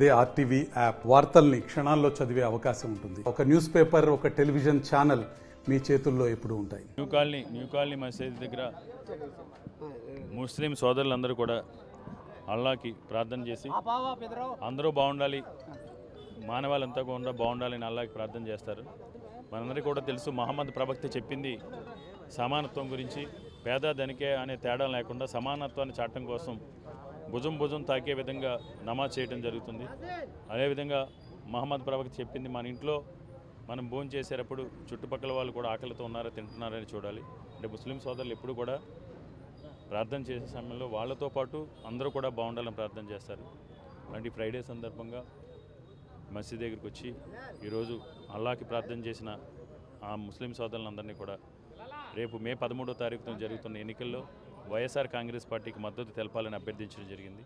They RTV app వార్తల్ని క్షణాల్లో చదివే అవకాశం ఉంటుంది. ఒక న్యూస్ పేపర్, ఒక టెలివిజన్ ఛానల్ మీ చేతుల్లో ఎప్పుడూ ఉంటాయి. న్యూ కాలనీ మసీద్ దగ్గర ముస్లిం సోదరులందరూ కూడా అల్లాకి ప్రార్థన చేసి అందరూ బాగుండాలి, మానవాళ్ళంతా కూడా బాగుండాలని అల్లాకి ప్రార్థన చేస్తారు. మనందరికీ కూడా తెలుసు, మహమ్మద్ ప్రవక్త చెప్పింది సమానత్వం గురించి. పేద ధనికే అనే తేడా లేకుండా సమానత్వాన్ని చాటం కోసం భుజం తాకే విధంగా నమాజ్ చేయడం జరుగుతుంది. అదేవిధంగా మహమ్మద్ ప్రవక్త చెప్పింది, మన ఇంట్లో మనం భోజనం చేసేటప్పుడు చుట్టుపక్కల వాళ్ళు కూడా ఆకలితో ఉన్నారా, తింటున్నారని చూడాలి. అంటే ముస్లిం సోదరులు ఎప్పుడు కూడా ప్రార్థన చేసే సమయంలో వాళ్ళతో పాటు అందరూ కూడా బాగుండాలని ప్రార్థన చేస్తారు. అలాంటి ఫ్రైడే సందర్భంగా మసీద్ దగ్గరికి వచ్చి ఈరోజు అల్లాకి ప్రార్థన చేసిన ఆ ముస్లిం సోదరులందరినీ కూడా రేపు మే 13వ తారీఖున జరుగుతున్న ఎన్నికల్లో వైఎస్ఆర్ కాంగ్రెస్ పార్టీకి మద్దతు తెలపాలని అభ్యర్థించడం జరిగింది.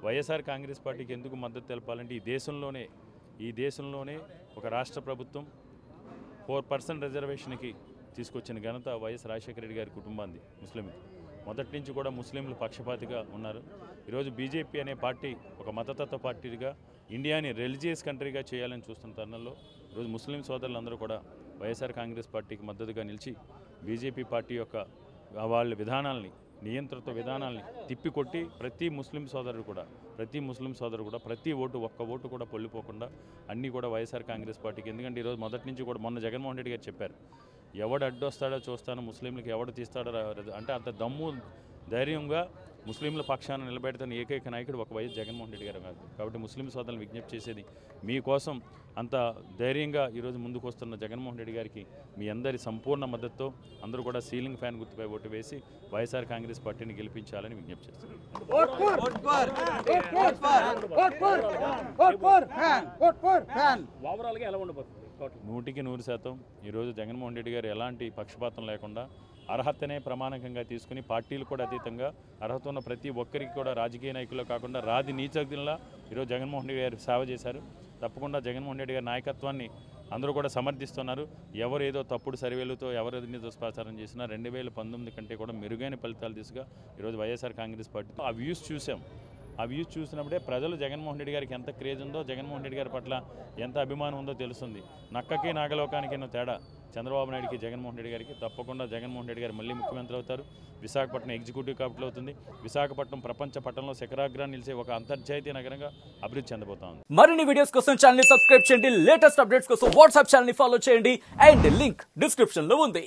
వైఎస్ఆర్ కాంగ్రెస్ పార్టీకి ఎందుకు మద్దతు తెలపాలంటే ఈ దేశంలోనే ఒక రాష్ట్ర ప్రభుత్వం 4% రిజర్వేషన్కి తీసుకొచ్చిన ఘనత వైఎస్ రాజశేఖర రెడ్డి గారి కుటుంబాన్ని. ముస్లింకి మొదటి నుంచి కూడా ముస్లింలు పక్షపాతిగా ఉన్నారు. ఈరోజు బీజేపీ అనే పార్టీ ఒక మతతత్వ పార్టీగా ఇండియాని రిలీజియస్ కంట్రీగా చేయాలని చూస్తున్న తరుణంలో ఈరోజు ముస్లిం సోదరులందరూ కూడా వైఎస్ఆర్ కాంగ్రెస్ పార్టీకి మద్దతుగా నిలిచి బీజేపీ పార్టీ యొక్క వాళ్ళ విధానాలని, నియంత్రిత విధానాలని తిప్పికొట్టి ప్రతి ముస్లిం సోదరుడు కూడా ప్రతి ఒక్క ఓటు కూడా పొల్లిపోకుండా అన్నీ కూడా వైఎస్ఆర్ కాంగ్రెస్ పార్టీకి. ఎందుకంటే ఈరోజు మొదటి నుంచి కూడా మొన్న జగన్మోహన్ రెడ్డి గారు చెప్పారు, ఎవడు అడ్డొస్తాడో చూస్తాను, ముస్లింలకు ఎవడు తీస్తాడో అంటే అంత దమ్ము ధైర్యంగా ముస్లింల పక్షాన నిలబెడుతున్న ఏకైక నాయకుడు ఒక వైఎస్ జగన్మోహన్ రెడ్డి గారు కాదు. కాబట్టి ముస్లిం సోదరులను విజ్ఞప్తి చేసేది, మీకోసం అంత ధైర్యంగా ఈరోజు ముందుకు వస్తున్న జగన్మోహన్ రెడ్డి గారికి మీ అందరి సంపూర్ణ మద్దతుతో అందరూ కూడా సీలింగ్ ఫ్యాన్ గుర్తుపై ఓటు వేసి వైఎస్ఆర్ కాంగ్రెస్ పార్టీని గెలిపించాలని విజ్ఞప్తి చేస్తున్నారు. 100% ఈరోజు జగన్మోహన్ రెడ్డి గారు ఎలాంటి పక్షపాతం లేకుండా అర్హతనే ప్రమాణకంగా తీసుకుని పార్టీలు కూడా అతీతంగా అర్హత ఉన్న ప్రతి ఒక్కరికి కూడా రాజకీయ నాయకుల్లో కాకుండా రాజీ నీచజ్ఞుల్లా ఈరోజు జగన్మోహన్ రెడ్డి గారు సేవ చేశారు. తప్పకుండా జగన్మోహన్ రెడ్డి గారి నాయకత్వాన్ని అందరూ కూడా సమర్థిస్తున్నారు. ఎవరు ఏదో తప్పుడు సర్వేలతో ఎవరిని దుష్ప్రచారం చేసినా 2019 కంటే కూడా మెరుగైన ఫలితాలు తీసుగా ఈరోజు వైఎస్ఆర్ కాంగ్రెస్ పార్టీ ఆ వ్యూస్ చూసినప్పుడే ప్రజలు జగన్మోహన్ రెడ్డి గారికి ఎంత క్రేజ్ ఉందో, జగన్మోహన్ రెడ్డి గారి పట్ల ఎంత అభిమానం ఉందో తెలుస్తుంది. నక్కకి నాగలోకానికి ఎన్నో తేడా చంద్రబాబు నాయుడికి, జగన్మోహన్ రెడ్డి గారికి. తప్పకుండా జగన్మోహన్ రెడ్డి గారు మళ్ళీ ముఖ్యమంత్రి అవుతారు. విశాఖపట్నం ఎగ్జిక్యూటివ్ క్యాపిటల్ అవుతుంది. విశాఖపట్నం ప్రపంచ పట్టణంలో శిఖరాగ్రాన్ని నిలిచే ఒక అంతర్జాతీయ నగరంగా అభివృద్ధి చెందబోతా ఉంది. మరిన్ని వీడియోస్ కోసం ఛానల్ ని సబ్స్క్రైబ్ చేయండి. లేటెస్ట్ అప్డేట్స్ కోసం వాట్సాప్ ఛానల్ ని ఫాలో చేయండి. అండ్ లింక్ డిస్క్రిప్షన్ లో ఉంది.